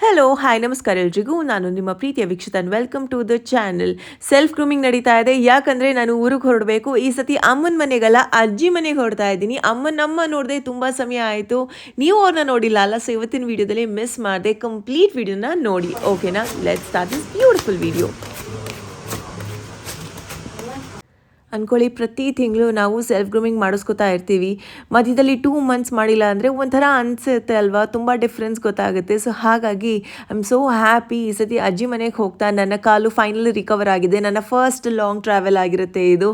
Hello hi ನಮಸ್ಕಾರ ಎಲ್ರಿಗೂ. ನಾನು ನಿಮ್ಮ ಪ್ರೀತಿಯ ವೀಕ್ಷಿತನ್. Welcome to the channel. Self grooming ನಡೀತಾ ಇದೆ. ಯಾಕಂದರೆ ನಾನು ಊರಿಗೆ ಹೊರಡಬೇಕು. ಈ ಸತಿ ಅಮ್ಮನ ಮನೆಗಲ್ಲ, ಅಜ್ಜಿ ಮನೆಗೆ ಹೊರಡ್ತಾ ಇದ್ದೀನಿ. ಅಮ್ಮನಮ್ಮ ನೋಡಿದೆ ತುಂಬ ಸಮಯ ಆಯಿತು. ನೀವು ಅವ್ರನ್ನ ನೋಡಿಲ್ಲ ಅಲ್ಲ, ಸೊ ಇವತ್ತಿನ ವೀಡಿಯೋದಲ್ಲಿ ಮಿಸ್ ಮಾಡಿದೆ. ಕಂಪ್ಲೀಟ್ ವೀಡಿಯೋನ ನೋಡಿ, ಓಕೆನಾ? Let's start this beautiful video. ಅಂದ್ಕೊಳ್ಳಿ, ಪ್ರತಿ ತಿಂಗಳು ನಾವು ಸೆಲ್ಫ್ ಗ್ರೂಮಿಂಗ್ ಮಾಡಿಸ್ಕೊತಾ ಇರ್ತೀವಿ. ಮಧ್ಯದಲ್ಲಿ 2 ಮಂತ್ಸ್ ಮಾಡಿಲ್ಲ ಅಂದರೆ ಒಂಥರ ಅನಿಸುತ್ತೆ ಅಲ್ವಾ, ತುಂಬ ಡಿಫ್ರೆನ್ಸ್ ಗೊತ್ತಾಗುತ್ತೆ. ಸೊ ಹಾಗಾಗಿ ಐ ಆಮ್ ಸೋ ಹ್ಯಾಪಿ. ಈ ಸತಿ ಅಜ್ಜಿ ಮನೆಗೆ ಹೋಗ್ತಾ ನನ್ನ ಕಾಲು ಫೈನಲಿ ರಿಕವರ್ ಆಗಿದೆ. ನನ್ನ ಫಸ್ಟ್ ಲಾಂಗ್ ಟ್ರಾವೆಲ್ ಆಗಿರುತ್ತೆ ಇದು.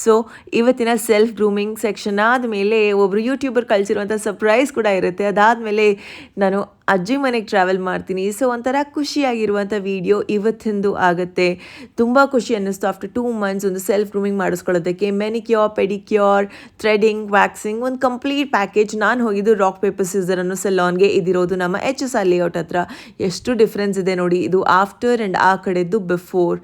ಸೊ ಇವತ್ತಿನ ಸೆಲ್ಫ್ ಗ್ರೂಮಿಂಗ್ ಸೆಕ್ಷನ್ ಆದಮೇಲೆ ಒಬ್ಬರು ಯೂಟ್ಯೂಬರ್ ಕಳಿಸಿರುವಂಥ ಸರ್ಪ್ರೈಸ್ ಕೂಡ ಇರುತ್ತೆ. ಅದಾದಮೇಲೆ ನಾನು ಅಜ್ಜಿ ಮನೆಗೆ ಟ್ರಾವೆಲ್ ಮಾಡ್ತೀನಿ. ಸೊ ಒಂಥರ ಖುಷಿಯಾಗಿರುವಂಥ ವೀಡಿಯೋ ಇವತ್ತಿಂದು ಆಗುತ್ತೆ. ತುಂಬ ಖುಷಿ ಅನ್ನಿಸ್ತು ಆಫ್ಟರ್ 2 ಮಂತ್ಸ್ ಒಂದು ಸೆಲ್ಫ್ ಗ್ರೂಮಿಂಗ್ ಮಾಡಿಸ್ಕೊಳ್ಳೋದಕ್ಕೆ. ಮೆನಿಕ್ಯೂರ್, ಪೆಡಿಕ್ಯೂರ್, ಥ್ರೆಡಿಂಗ್, ವ್ಯಾಕ್ಸಿಂಗ್, ಒಂದು ಕಂಪ್ಲೀಟ್ ಪ್ಯಾಕೇಜ್. ನಾನು ಹೋಗಿದ್ದು ರಾಕ್ ಪೇಪರ್ ಸೀಸರ್ ಅನ್ನೋ ಸೆಲಾನ್ಗೆ. ಇದಿರೋದು ನಮ್ಮ HSR ಲೇಔಟ್ ಹತ್ರ. ಎಷ್ಟು ಡಿಫ್ರೆನ್ಸ್ ಇದೆ ನೋಡಿ, ಇದು ಆಫ್ಟರ್ ಆ್ಯಂಡ್ ಆ ಕಡೆದ್ದು ಬಿಫೋರ್.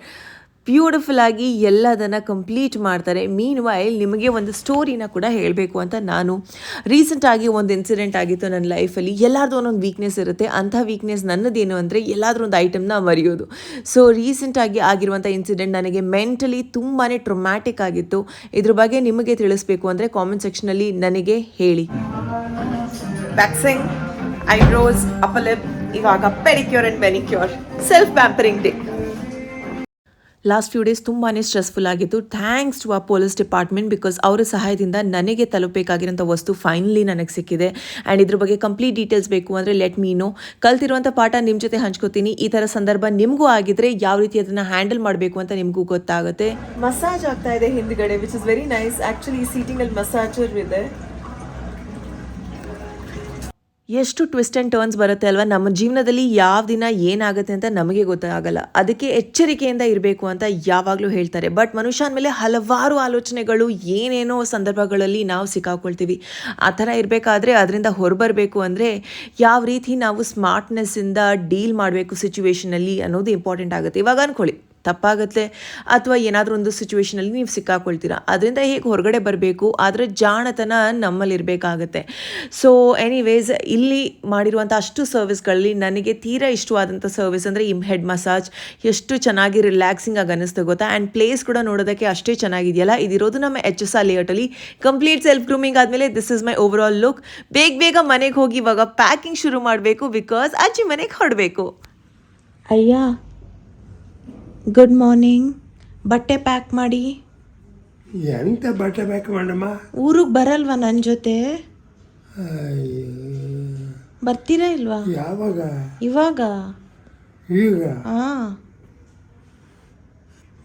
ಬ್ಯೂಟಿಫುಲ್ ಆಗಿ ಎಲ್ಲದನ್ನು ಕಂಪ್ಲೀಟ್ ಮಾಡ್ತಾರೆ. ಮೀನ್ ವೈಲ್ ನಿಮಗೆ ಒಂದು ಸ್ಟೋರಿನ ಕೂಡ ಹೇಳಬೇಕು ಅಂತ ನಾನು. ರೀಸೆಂಟಾಗಿ ಒಂದು ಇನ್ಸಿಡೆಂಟ್ ಆಗಿತ್ತು ನನ್ನ ಲೈಫಲ್ಲಿ. ಎಲ್ಲರದ್ದು ಒಂದೊಂದು ವೀಕ್ನೆಸ್ ಇರುತ್ತೆ. ಅಂಥ ವೀಕ್ನೆಸ್ ನನ್ನದೇನು ಅಂದರೆ ಎಲ್ಲಾದರೂ ಒಂದು ಐಟಮ್ನ ಮರೆಯೋದು. ಸೊ ರೀಸೆಂಟಾಗಿ ಆಗಿರುವಂಥ ಇನ್ಸಿಡೆಂಟ್ ನನಗೆ ಮೆಂಟಲಿ ತುಂಬಾ ಟ್ರೊಮ್ಯಾಟಿಕ್ ಆಗಿತ್ತು. ಇದ್ರ ಬಗ್ಗೆ ನಿಮಗೆ ತಿಳಿಸ್ಬೇಕು ಅಂದರೆ ಕಾಮೆಂಟ್ ಸೆಕ್ಷನಲ್ಲಿ ನನಗೆ ಹೇಳಿ. ವ್ಯಾಕ್ಸಿಂಗ್, ಐಬ್ರೋಸ್, ಅಪ್ಪರ್ ಲಿಪ್, ಇವಾಗ pedicure and manicure, self pampering day. Last few days ತುಂಬಾ ಸ್ಟ್ರೆಸ್ಫುಲ್ ಆಗಿತ್ತು. ಥ್ಯಾಂಕ್ಸ್ ಟು ಆ ಪೊಲೀಸ್ ಡಿಪಾರ್ಟ್ಮೆಂಟ್, ಬಿಕಾಸ್ ಅವರ ಸಹಾಯದಿಂದ ನನಗೆ ತಲುಪಬೇಕಾಗಿರೋಂಥ ವಸ್ತು ಫೈನಲಿ ನನಗೆ ಸಿಕ್ಕಿದೆ. ಆ್ಯಂಡ್ ಇದ್ರ ಬಗ್ಗೆ ಕಂಪ್ಲೀಟ್ ಡೀಟೇಲ್ಸ್ ಬೇಕು ಅಂದರೆ ಲೆಟ್ ಮೀ ನೋ. ಕಲ್ತಿರುವಂಥ ಪಾಠ ನಿಮ್ಮ ಜೊತೆ ಹಂಚ್ಕೋತೀನಿ. ಈ ಥರ ಸಂದರ್ಭ ನಿಮಗೂ ಆಗಿದ್ರೆ ಯಾವ ರೀತಿ ಅದನ್ನು ಹ್ಯಾಂಡಲ್ ಮಾಡಬೇಕು ಅಂತ ನಿಮಗೂ ಗೊತ್ತಾಗುತ್ತೆ. ಮಸಾಜ್ ಆಗ್ತಾ ಇದೆ ಹಿಂದ್ಗಡೆ, which is very nice. Actually ಈ ಸೀಟಿಂಗಲ್ಲಿ ಮಸಾಜರ್ ಇದೆ. ಎಷ್ಟು ಟ್ವಿಸ್ಟ್ ಆ್ಯಂಡ್ ಟರ್ನ್ಸ್ ಬರುತ್ತೆ ಅಲ್ವಾ. ನಮ್ಮ ಜೀವನದಲ್ಲಿ ಯಾವ ದಿನ ಏನಾಗುತ್ತೆ ಅಂತ ನಮಗೆ ಗೊತ್ತಾಗಲ್ಲ. ಅದಕ್ಕೆ ಎಚ್ಚರಿಕೆಯಿಂದ ಇರಬೇಕು ಅಂತ ಯಾವಾಗಲೂ ಹೇಳ್ತಾರೆ. ಬಟ್ ಮನುಷ್ಯ ಅಂದಮೇಲೆ ಹಲವಾರು ಆಲೋಚನೆಗಳು, ಏನೇನೋ ಸಂದರ್ಭಗಳಲ್ಲಿ ನಾವು ಸಿಕ್ಕಾಕೊಳ್ತೀವಿ. ಆ ಥರ ಇರಬೇಕಾದ್ರೆ ಅದರಿಂದ ಹೊರಬರಬೇಕು ಅಂದರೆ ಯಾವ ರೀತಿ ನಾವು ಸ್ಮಾರ್ಟ್ನೆಸ್ಸಿಂದ ಡೀಲ್ ಮಾಡಬೇಕು ಸಿಚುವೇಷನಲ್ಲಿ ಅನ್ನೋದು ಇಂಪಾರ್ಟೆಂಟ್ ಆಗುತ್ತೆ. ಇವಾಗ ಅಂದ್ಕೊಳ್ಳಿ, ತಪ್ಪಾಗುತ್ತೆ ಅಥವಾ ಏನಾದರೂ ಒಂದು ಸಿಚುವೇಷನಲ್ಲಿ ನೀವು ಸಿಕ್ಕಾಕೊಳ್ತೀರಾ. ಅದರಿಂದ ಹೇಗೆ ಹೊರಗಡೆ ಬರಬೇಕು, ಅದರ ಜಾಣತನ ನಮ್ಮಲ್ಲಿರಬೇಕಾಗತ್ತೆ. ಸೊ ಎನಿವೇಸ್, ಇಲ್ಲಿ ಮಾಡಿರುವಂಥ ಅಷ್ಟು ಸರ್ವಿಸ್ಗಳಲ್ಲಿ ನನಗೆ ತೀರಾ ಇಷ್ಟವಾದಂಥ ಸರ್ವಿಸ್ ಅಂದರೆ ಈ ಹೆಡ್ ಮಸಾಜ್. ಎಷ್ಟು ಚೆನ್ನಾಗಿ ರಿಲ್ಯಾಕ್ಸಿಂಗ್ ಆಗಿ ಅನ್ನಿಸ್ತು ಗೊತ್ತಾ. ಆ್ಯಂಡ್ ಪ್ಲೇಸ್ ಕೂಡ ನೋಡೋದಕ್ಕೆ ಅಷ್ಟೇ ಚೆನ್ನಾಗಿದೆಯಲ್ಲ. ಇದಿರೋದು ನಮ್ಮ HSR ಲೇಔಟಲ್ಲಿ. ಕಂಪ್ಲೀಟ್ ಸೆಲ್ಫ್ ಗ್ರೂಮಿಂಗ್ ಆದಮೇಲೆ this is my over all look. ಬೇಗ ಮನೆಗೆ ಹೋಗಿ ಇವಾಗ ಪ್ಯಾಕಿಂಗ್ ಶುರು ಮಾಡಬೇಕು, ಬಿಕಾಸ್ ಅಜ್ಜಿ ಮನೆಗೆ ಹೊರಡಬೇಕು. ಅಯ್ಯ, ಗುಡ್ ಮಾರ್ನಿಂಗ್. ಬಟ್ಟೆ ಪ್ಯಾಕ್ ಮಾಡಿ. ಎಂತ ಬಟ್ಟೆ ಪ್ಯಾಕ್ ಮಾಡಮ್ಮ? ಊರಿಗೆ ಬರಲ್ವಾ ನನ್ನ ಜೊತೆ? ಬರ್ತೀರಾ ಇಲ್ವಾ? ಯಾವಾಗ? ಇವಾಗ. ಈಗ? ಹಾಂ,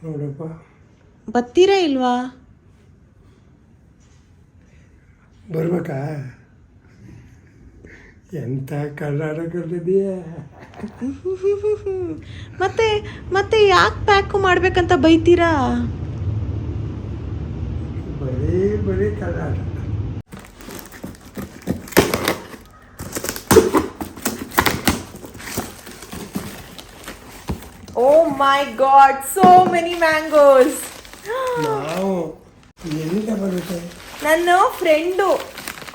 ನೋಡಪ್ಪ. ಬರ್ತೀರಾ ಇಲ್ವಾ? ಬರ್ಬೇಕಾ? ಎಂಥ ಕರ್ನಾಟಕದಲ್ಲಿದೆಯಾ? ಮತ್ತೆ ಯಾಕೆ ಪ್ಯಾಕು ಮಾಡ್ಬೇಕಂತ ಬೈತೀರಾ? ಬರೀ ಕರ್ನಾಟಕ. ಓ ಮೈ ಗಾಡ್, ಸೋ ಮೆನಿ ಮ್ಯಾಂಗೋಸ್. ನಾವು ಎಲ್ಲಿಂದ ಬರುತ್ತೆ? ನನ್ನ ಫ್ರೆಂಡು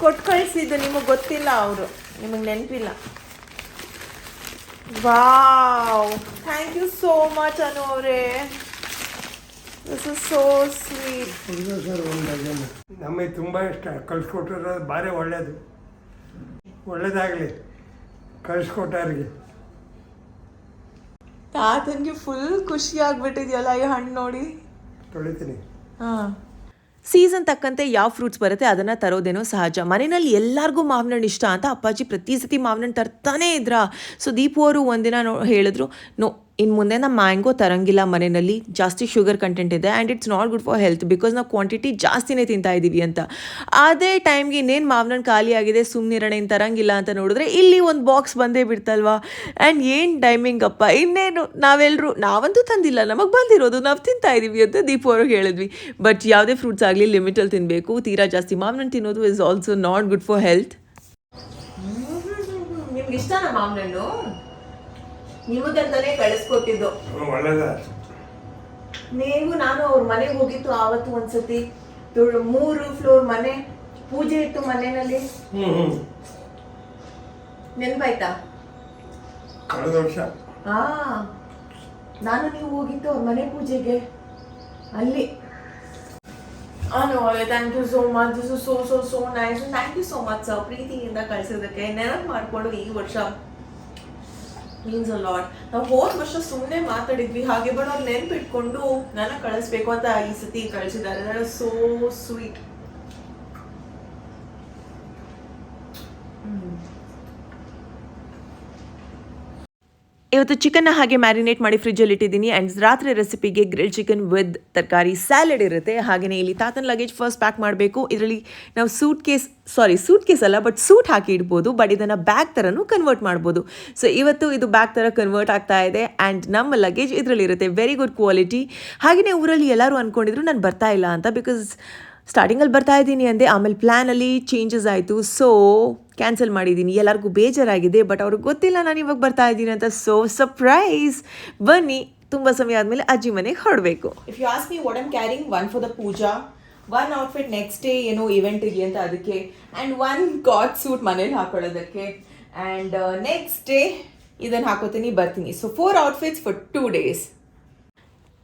ಕೊಟ್ಟು ಕಳಿಸಿದ್ದು. ನಿಮಗೆ ಗೊತ್ತಿಲ್ಲ, ಅವರು ನಿಮಗೆ ನೆನಪಿಲ್ಲ. Wow, thank you so much Anu ಅವರೇ. This is so sweet. Sir, ಒಂದು ಡಜನ್. ನಮಗೆ ತುಂಬ ಇಷ್ಟ. ಕಳಿಸ್ಕೊಟ್ಟಿರೋದು ಭಾರಿ ಒಳ್ಳೇದಾಗಲಿ ಕಳಿಸ್ಕೊಟ್ಟವ್ರಿಗೆ. ತಾತನಿಗೆ ಫುಲ್ ಖುಷಿ ಆಗ್ಬಿಟ್ಟಿದೆಯಲ್ಲ ಈ ಹಣ್ಣು ನೋಡಿ. ತೊಳಿತೀನಿ. ಹಾಂ, ಸೀಸನ್ ತಕ್ಕಂತೆ ಯಾವ ಫ್ರೂಟ್ಸ್ ಬರುತ್ತೆ ಅದನ್ನು ತರೋದೇನೋ ಸಹಜ. ಮನೆಯಲ್ಲಿ ಎಲ್ಲರಿಗೂ ಮಾವಿನ ಹಣ್ಣು ಇಷ್ಟ ಅಂತ ಅಪ್ಪಾಜಿ ಪ್ರತಿ ಸತಿ ಮಾವಿನ ಹಣ್ಣು ತರ್ತಾನೇ ಇದ್ರಾ. ಸೊ ದೀಪು ಅವರು ಒಂದಿನ ಹೇಳಿದ್ರು, ನೋ, ಇನ್ನು ಮುಂದೆ ನಾವು ಮ್ಯಾಂಗೋ ತರಂಗಿಲ್ಲ ಮನೆಯಲ್ಲಿ. ಜಾಸ್ತಿ ಶುಗರ್ ಕಂಟೆಂಟ್ ಇದೆ and it's not good for health, because ನಾವು ಕ್ವಾಂಟಿಟಿ ಜಾಸ್ತಿನೇ ತಿಂತಾ ಇದ್ದೀವಿ ಅಂತ. ಅದೇ ಟೈಮ್ಗೆ ಇನ್ನೇನು ಮಾವಿನ ಹಣ್ಣು ಖಾಲಿ ಆಗಿದೆ, ಸುಮ್ಮನಿರೋಣ, ಇನ್ನು ತರಂಗಿಲ್ಲ ಅಂತ ನೋಡಿದ್ರೆ ಇಲ್ಲಿ ಒಂದು ಬಾಕ್ಸ್ ಬಂದೇ ಬಿಡ್ತಲ್ವಾ. ಆ್ಯಂಡ್ ಏನು ಟೈಮಿಂಗ್ ಅಪ್ಪ, ಇನ್ನೇನು ನಾವಂತೂ ತಂದಿಲ್ಲ, ನಮಗೆ ಬಂದಿರೋದು ನಾವು ತಿಂತಾ ಇದ್ದೀವಿ ಅಂತ ದೀಪು ಅವ್ರಿಗೆ ಹೇಳಿದ್ವಿ. ಬಟ್ ಯಾವುದೇ ಫ್ರೂಟ್ಸ್ ಆಗಲಿ ಲಿಮಿಟಲ್ಲಿ ತಿನ್ನಬೇಕು. ತೀರಾ ಜಾಸ್ತಿ ಮಾವಿನ ಹಣ್ಣು ತಿನ್ನೋದು is also not good for health. ನಿಮ್ಗೆ ಇಷ್ಟನಾ ಮಾವಿನ ಹಣ್ಣು? ನಿಮಗಂತಾನೆ ಕಳಿಸ್ಕೊಟ್ಟಿದ್ದು. ನಾನು ಅವ್ರ ಮನೆಗೆ ಹೋಗಿತ್ತು ಆವತ್ತು ಒಂದ್ಸತಿ. 3 ಫ್ಲೋರ್ ಮನೆ, ಪೂಜೆ ಇತ್ತು ಮನೆಯಲ್ಲಿ. ನೆನಪಾಯ್ತಾ? ಕಳೆದ ವರ್ಷ ನಾನು ನೀವು ಹೋಗಿತ್ತು ಅವ್ರ ಮನೆ ಪೂಜೆಗೆ ಅಲ್ಲಿ. Thank you so much. This is so nice. Thank you so much sir, ಪ್ರೀತಿಯಿಂದ ಕಳ್ಸೋದಕ್ಕೆ. ನೆನಪು ಮಾಡಿಕೊಂಡು ಈ ವರ್ಷ ಮೀನ್ಸ್ ಅ ಲಾಟ್. ನಾವು ಹೋದ ವರ್ಷ ಸುಮ್ಮನೆ ಮಾತಾಡಿದ್ವಿ ಹಾಗೆ, ಬಟ್ ಅವ್ರು ನೆನಪಿಟ್ಕೊಂಡು ನನ್ನ ಕಳಿಸ್ಬೇಕು ಅಂತ ಈ ಸತಿ ಕಳಿಸಿದ್ದಾರೆ. That is so sweet. ಇವತ್ತು ಚಿಕನ್ನ ಹಾಗೆ ಮ್ಯಾರಿನೇಟ್ ಮಾಡಿ ಫ್ರಿಜ್ಜಲ್ಲಿ ಇಟ್ಟಿದ್ದೀನಿ. ಆ್ಯಂಡ್ ರಾತ್ರಿ ರೆಸಿಪಿಗೆ ಗ್ರಿಲ್ ಚಿಕನ್ ವಿತ್ ತರಕಾರಿ ಸ್ಯಾಲೆಡ್ ಇರುತ್ತೆ. ಹಾಗೆಯೇ ಇಲ್ಲಿ ತಾತನ ಲಗೇಜ್ ಫಸ್ಟ್ ಪ್ಯಾಕ್ ಮಾಡಬೇಕು. ಇದರಲ್ಲಿ ನಾವು ಸೂಟ್ ಕೇಸ್ ಅಲ್ಲ, ಬಟ್ ಸೂಟ್ ಹಾಕಿ ಇಡ್ಬೋದು, ಬಟ್ ಇದನ್ನು ಬ್ಯಾಗ್ ಥರನೂ ಕನ್ವರ್ಟ್ ಮಾಡ್ಬೋದು. ಸೊ ಇವತ್ತು ಇದು ಬ್ಯಾಗ್ ಥರ ಕನ್ವರ್ಟ್ ಆಗ್ತಾ ಇದೆ. ಆ್ಯಂಡ್ ನಮ್ಮ ಲಗೇಜ್ ಇದರಲ್ಲಿ ಇರುತ್ತೆ, ವೆರಿ ಗುಡ್ ಕ್ವಾಲಿಟಿ. ಹಾಗೆಯೇ ಊರಲ್ಲಿ ಎಲ್ಲರೂ ಅಂದ್ಕೊಂಡಿದ್ರು ನಾನು ಬರ್ತಾ ಇಲ್ಲ ಅಂತ, ಬಿಕಾಸ್ ಸ್ಟಾರ್ಟಿಂಗಲ್ಲಿ ಬರ್ತಾ ಇದ್ದೀನಿ ಅಂದೆ, ಆಮೇಲೆ ಪ್ಲ್ಯಾನಲ್ಲಿ ಚೇಂಜಸ್ ಆಯಿತು, ಸೊ ಕ್ಯಾನ್ಸಲ್ ಮಾಡಿದ್ದೀನಿ. ಎಲ್ಲರಿಗೂ ಬೇಜಾರಾಗಿದೆ, ಬಟ್ ಅವ್ರಿಗೆ ಗೊತ್ತಿಲ್ಲ ನಾನು ಇವಾಗ ಬರ್ತಾ ಇದ್ದೀನಿ ಅಂತ. So surprise. ಬನ್ನಿ, ತುಂಬ ಸಮಯ ಆದಮೇಲೆ ಅಜ್ಜಿ ಮನೆಗೆ ಹೊರಡಬೇಕು. If you ask me what I'm carrying, one for the puja, one outfit next day ಏನೋ ಇವೆಂಟ್ ಇದೆಯಾ ಅಂತ ಅದಕ್ಕೆ, ಆ್ಯಂಡ್ ಒನ್ ಕಾಟ್ ಸೂಟ್ ಮನೇಲಿ ಹಾಕೊಳ್ಳೋದಕ್ಕೆ, ಆ್ಯಂಡ್ ನೆಕ್ಸ್ಟ್ ಡೇ ಇದನ್ನು ಹಾಕೋತೀನಿ ಬರ್ತೀನಿ. So 4 outfits for 2 days.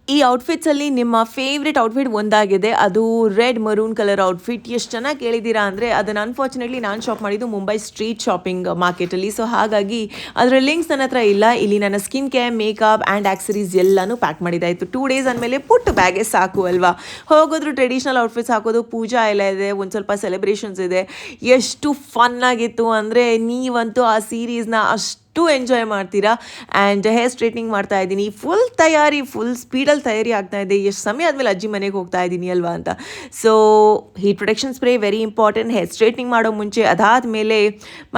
ಈ ಔಟ್ಫಿಟ್ಸಲ್ಲಿ ನಿಮ್ಮ ಫೇವ್ರೆಟ್ ಔಟ್ಫಿಟ್ ಒಂದಾಗಿದೆ, ಅದು ರೆಡ್ ಮರೂನ್ ಕಲರ್ ಔಟ್ಫಿಟ್. ಎಷ್ಟು ಚೆನ್ನಾಗಿ ಕೇಳಿದ್ದೀರಾ ಅಂದರೆ ಅದನ್ನು ಅನ್ಫಾರ್ಚುನೇಟ್ಲಿ ನಾನು ಶಾಪ್ ಮಾಡಿದ್ದು ಮುಂಬೈ ಸ್ಟ್ರೀಟ್ ಶಾಪಿಂಗ್ ಮಾರ್ಕೆಟಲ್ಲಿ. ಸೊ ಹಾಗಾಗಿ ಅದರ ಲಿಂಕ್ಸ್ ನನ್ನ ಹತ್ರ ಇಲ್ಲ. ಇಲ್ಲಿ ನನ್ನ skin care, makeup and accessories ಎಲ್ಲನೂ ಪ್ಯಾಕ್ ಮಾಡಿದ್ದಾಯಿತು. 2 days ಅಂದಮೇಲೆ ಪುಟ್ಟ ಬ್ಯಾಗೇ ಸಾಕು ಅಲ್ವಾ. ಹೋಗೋದ್ರು ಟ್ರೆಡಿಷ್ನಲ್ ಔಟ್ಫಿಟ್ಸ್ ಹಾಕೋದು, ಪೂಜಾ ಎಲ್ಲ ಇದೆ, ಒಂದು ಸ್ವಲ್ಪ ಸೆಲೆಬ್ರೇಷನ್ಸ್ ಇದೆ. ಎಷ್ಟು ಫನ್ನಾಗಿತ್ತು ಅಂದರೆ ನೀವಂತೂ ಆ ಸೀರೀಸ್ನ ಅಷ್ಟು ಎಂಜಾಯ್ ಮಾಡ್ತೀರಾ. ಆ್ಯಂಡ್ ಹೇರ್ ಸ್ಟ್ರೈಟ್ನಿಂಗ್ ಮಾಡ್ತಾ ಇದ್ದೀನಿ, ಫುಲ್ ಸ್ಪೀಡಲ್ಲಿ ತಯಾರಿ ಆಗ್ತಾ ಇದೆ. ಎಷ್ಟು ಸಮಯ ಆದಮೇಲೆ ಅಜ್ಜಿ ಮನೆಗೆ ಹೋಗ್ತಾ ಇದ್ದೀನಿ ಅಲ್ವಾ ಅಂತ. So heat protection spray very important hair straightening ಮಾಡೋ ಮುಂಚೆ. ಅದಾದಮೇಲೆ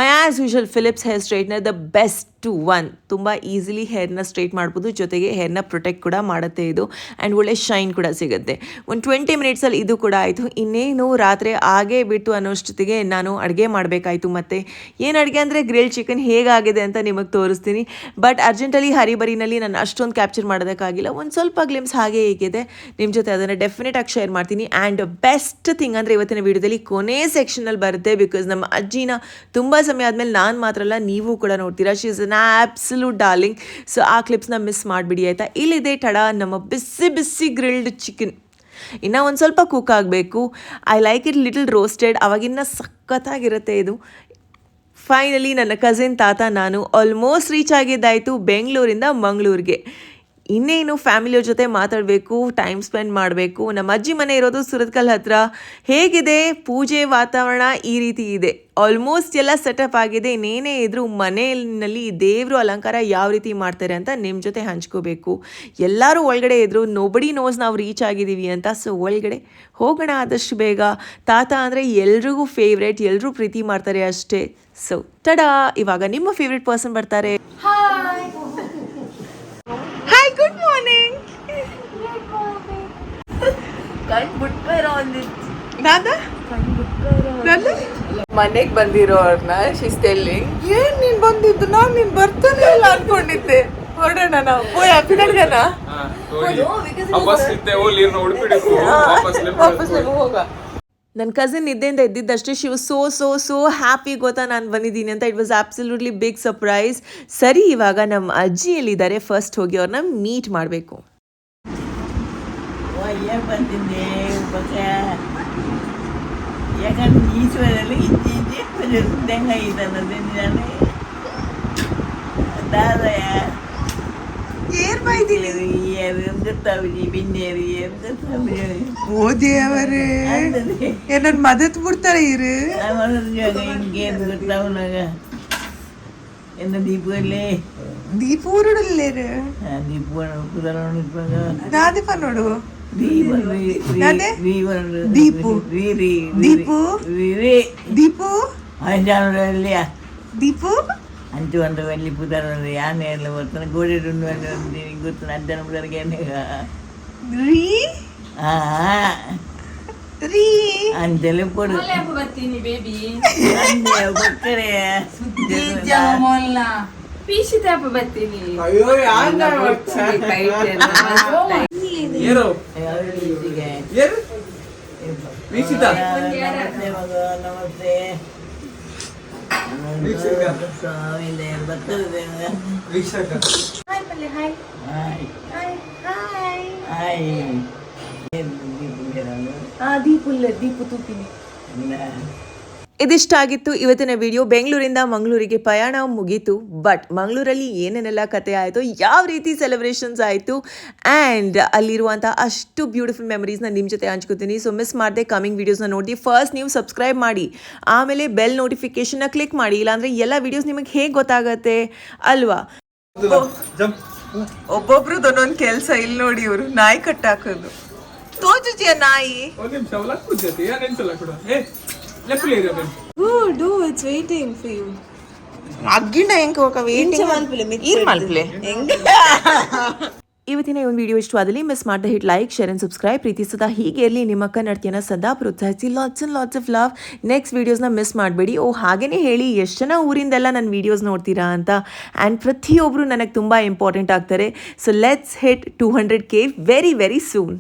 my as usual Philips hair straightener, the best two one. ತುಂಬ ಈಸಿಲಿ ಹೇರ್ನ ಸ್ಟ್ರೈಟ್ ಮಾಡ್ಬೋದು, ಜೊತೆಗೆ ಹೇರ್ನ ಪ್ರೊಟೆಕ್ಟ್ ಕೂಡ ಮಾಡುತ್ತೆ ಇದು, ಆ್ಯಂಡ್ ಒಳ್ಳೆ ಶೈನ್ ಕೂಡ ಸಿಗುತ್ತೆ. ಒಂದು 20 ಮಿನಿಟ್ಸಲ್ಲಿ ಇದು ಕೂಡ ಆಯಿತು. ಇನ್ನೇನು ರಾತ್ರಿ ಆಗೇ ಬಿಟ್ಟು ಅನ್ನೋಷ್ಟೊತ್ತಿಗೆ ನಾನು ಅಡುಗೆ ಮಾಡಬೇಕಾಯಿತು. ಮತ್ತು ಏನು ಅಡುಗೆ ಅಂದರೆ ಗ್ರಿಲ್ ಚಿಕನ್ ಹೇಗಾಗಿದೆ ಅಂತ ನಿಮಗೆ ತೋರಿಸ್ತೀನಿ. ಬಟ್ ಅರ್ಜೆಂಟಲ್ಲಿ ಹರಿಬರಿನಲ್ಲಿ ನಾನು ಅಷ್ಟೊಂದು ಕ್ಯಾಪ್ಚರ್ ಮಾಡೋದಕ್ಕಾಗಿಲ್ಲ. ಒಂದು ಸ್ವಲ್ಪ ಗ್ಲಿಮ್ಸ್ ಹಾಗೆ ಹೇಗಿದೆ ನಿಮ್ಮ ಜೊತೆ, ಅದನ್ನು ಡೆಫಿನೆಟಾಗಿ ಶೇರ್ ಮಾಡ್ತೀನಿ. ಆ್ಯಂಡ್ ಬೆಸ್ಟ್ ಥಿಂಗ್ ಅಂದರೆ ಇವತ್ತಿನ ವೀಡಿಯೋದಲ್ಲಿ ಕೊನೆ ಸೆಕ್ಷನಲ್ಲಿ ಬರುತ್ತೆ, ಬಿಕಾಸ್ ನಮ್ಮ ಅಜ್ಜಿನ ತುಂಬ ಸಮಯ ಆದಮೇಲೆ ನಾನು ಮಾತ್ರ ಅಲ್ಲ ನೀವು ಕೂಡ ನೋಡ್ತೀರಾ. She is an absolute darling. So ಆ ಕ್ಲಿಪ್ಸ್ನ ಮಿಸ್ ಮಾಡಿಬಿಡಿ ಆಯಿತಾ. ಇಲ್ಲಿದೆ ಟಡ ನಮ್ಮ ಬಿಸಿ ಗ್ರಿಲ್ಡ್ ಚಿಕನ್. ಇನ್ನು ಒಂದು ಸ್ವಲ್ಪ ಕುಕ್ ಆಗಬೇಕು. I like it little roasted, ಅವಾಗಿನ್ನ ಸಖತ್ತಾಗಿರುತ್ತೆ ಇದು. ಫೈನಲಿ ನನ್ನ ಕಸಿನ್, ತಾತ, ನಾನು ಆಲ್ಮೋಸ್ಟ್ ರೀಚ್ ಆಗಿದ್ದಾಯಿತು ಬೆಂಗಳೂರಿಂದ ಮಂಗಳೂರಿಗೆ. ಇನ್ನೇನು ಫ್ಯಾಮಿಲಿಯವ್ರ ಜೊತೆ ಮಾತಾಡಬೇಕು, ಟೈಮ್ ಸ್ಪೆಂಡ್ ಮಾಡಬೇಕು. ನಮ್ಮ ಅಜ್ಜಿ ಮನೆ ಇರೋದು ಸುರತ್ಕಲ್ ಹತ್ರ. ಹೇಗಿದೆ ಪೂಜೆ ವಾತಾವರಣ? ಈ ರೀತಿ ಇದೆ. ಆಲ್ಮೋಸ್ಟ್ ಎಲ್ಲ ಸೆಟಪ್ ಆಗಿದೆ. ಇನ್ನೇನೇ ಇದ್ರೂ ಮನೆಯಲ್ಲಿ ದೇವರು ಅಲಂಕಾರ ಯಾವ ರೀತಿ ಮಾಡ್ತಾರೆ ಅಂತ ನಿಮ್ಮ ಜೊತೆ ಹಂಚ್ಕೋಬೇಕು. ಎಲ್ಲರೂ ಒಳಗಡೆ ಇದ್ದರು, ನೋಬಡಿ ನೋಸ್ ನಾವು ರೀಚ್ ಆಗಿದ್ದೀವಿ ಅಂತ. ಸೊ ಒಳಗಡೆ ಹೋಗೋಣ ಆದಷ್ಟು ಬೇಗ. ತಾತ ಅಂದರೆ ಎಲ್ರಿಗೂ ಫೇವ್ರೇಟ್, ಎಲ್ಲರೂ ಪ್ರೀತಿ ಮಾಡ್ತಾರೆ ಅಷ್ಟೇ. ಸೊ ಟಡಾ, ಇವಾಗ ನಿಮ್ಮ ಫೇವ್ರೇಟ್ ಪರ್ಸನ್ ಬರ್ತಾರೆ. Hi, good morning. ಮನೆಗೆ ಬಂದಿರೋರ್ನ ಶಿಸ್ತೆಲ್ಲಿಂಗ್ ಏನ್ ನೀನ್ ಬಂದಿದ್ದು, ನಾನು ನೀನ್ ಬರ್ತಾನೆ ಇಲ್ಲ ಅನ್ಕೊಂಡಿದ್ದೆ. ಹೊರಡೋಣ ನಾವು. ನನ್ನ ಕಸಿನ್ ನಿದ್ದೆಯಿಂದ ಎದ್ದಿದ್ದಷ್ಟೇ ಶಿ ವಾಸ್ ಸೋ ಹ್ಯಾಪಿ, ಗೊತ್ತಾ ನಾನು ಬಂದಿದ್ದೀನಿ ಅಂತ. It was absolutely big surprise. ಸರಿ, ಇವಾಗ ನಮ್ಮ ಅಜ್ಜಿ ಎಲ್ಲಿದ್ದಾರೆ, ಫಸ್ಟ್ ಹೋಗಿ ಅವ್ರನ್ನ ಮೀಟ್ ಮಾಡಬೇಕು. ಓ ದೇವರೇ, ಏನನ್ ಮದತ್ ಬಿಡ್ತಾರೆ ಇರು. ದೀಪ ಊರಡಲ್ಲೇರು, ನಾದೀಪ ನೋಡು. ದೀಪು ದೀಪು ದೀಪು ದೀಪು ಅಂಚು ಒಂದು ಅಲ್ಲಿ ಪುದರ್ ಯಾನೆ ಎಲ್ಲ ಬರ್ತಾನೆ ಗೋಡೆ ಗೊತ್ತು ಅಜ್ಜನ ಪುದರ್ಗೆ ರೀ ರೀ ಅಂಚಲೆ ಕೊಡು ಕೊಕ್ಕರೆ ಪೀಸಿತಾಪ ಬರ್ತೀನಿ. ನಮಸ್ತೆ ಆಮೇಲೆ ಬರ್ತದೆ ಹಾಯ್ ಪಲ್ಲೆ hi hi hi hi hi Deepu ತೂತೀನಿ ಇದಿಷ್ಟಾಗಿತ್ತು ಇವತ್ತಿನ ವಿಡಿಯೋ. ಬೆಂಗಳೂರಿಂದ ಮಂಗಳೂರಿಗೆ ಪ್ರಯಾಣ ಮುಗೀತು. ಬಟ್ ಮಂಗಳೂರಲ್ಲಿ ಏನೇನೆಲ್ಲ ಕತೆ ಆಯಿತು, ಯಾವ ರೀತಿ ಸೆಲೆಬ್ರೇಷನ್ಸ್ ಆಯಿತು ಆ್ಯಂಡ್ ಅಲ್ಲಿರುವಂಥ ಅಷ್ಟು ಬ್ಯೂಟಿಫುಲ್ ಮೆಮರೀಸ್ನ ನಿಮ್ಮ ಜೊತೆ ಹಂಚ್ಕೋತೀನಿ. ಸೊ ಮಿಸ್ ಮಾಡದೆ ಕಮಿಂಗ್ ವೀಡಿಯೋಸ್ನ ನೋಡಿ. ಫಸ್ಟ್ ನೀವು ಸಬ್ಸ್ಕ್ರೈಬ್ ಮಾಡಿ, ಆಮೇಲೆ ಬೆಲ್ ನೋಟಿಫಿಕೇಷನ್ನ ಕ್ಲಿಕ್ ಮಾಡಿ, ಇಲ್ಲಾಂದರೆ ಎಲ್ಲ ವೀಡಿಯೋಸ್ ನಿಮಗೆ ಹೇಗೆ ಗೊತ್ತಾಗತ್ತೆ ಅಲ್ವಾ? ಒಬ್ಬೊಬ್ರದ್ದು ಒಂದೊಂದು ಕೆಲಸ. ಇಲ್ಲಿ ನೋಡಿ ಇವರು ನಾಯಿ ಕಟ್ಟಾಕೋದು. ತೋಜುಜಿಯ ನಾಯಿ do it's waiting for you ಅಗ್ಗಿಂಡ ಹೆಂಗೆ ಹೋಗ ಇವತ್ತಿನ ಈ ಒಂದು ವಿಡಿಯೋ ಇಷ್ಟವಾದಲ್ಲಿ ಮಿಸ್ ಮಾಡದೆ hit like share and subscribe. ಪ್ರೀತಿ ಸದಾ ಹೀಗೆ ಇರಲಿ. ನಿಮ್ಮ ಕನ್ನಡತಿಯನ್ನು ಸದಾ ಪ್ರೋತ್ಸಾಹಿಸಿ. Lots of love. ನೆಕ್ಸ್ಟ್ ವೀಡಿಯೋಸ್ನ ಮಿಸ್ ಮಾಡಬೇಡಿ. ಹಾಗೇ ಹೇಳಿ ಎಷ್ಟು ಜನ ಊರಿಂದೆಲ್ಲ ನನ್ನ ವೀಡಿಯೋಸ್ ನೋಡ್ತೀರಾ ಅಂತ. ಆ್ಯಂಡ್ ಪ್ರತಿಯೊಬ್ಬರು ನನಗೆ ತುಂಬ ಇಂಪಾರ್ಟೆಂಟ್ ಆಗ್ತಾರೆ. So let's hit 200K very very soon.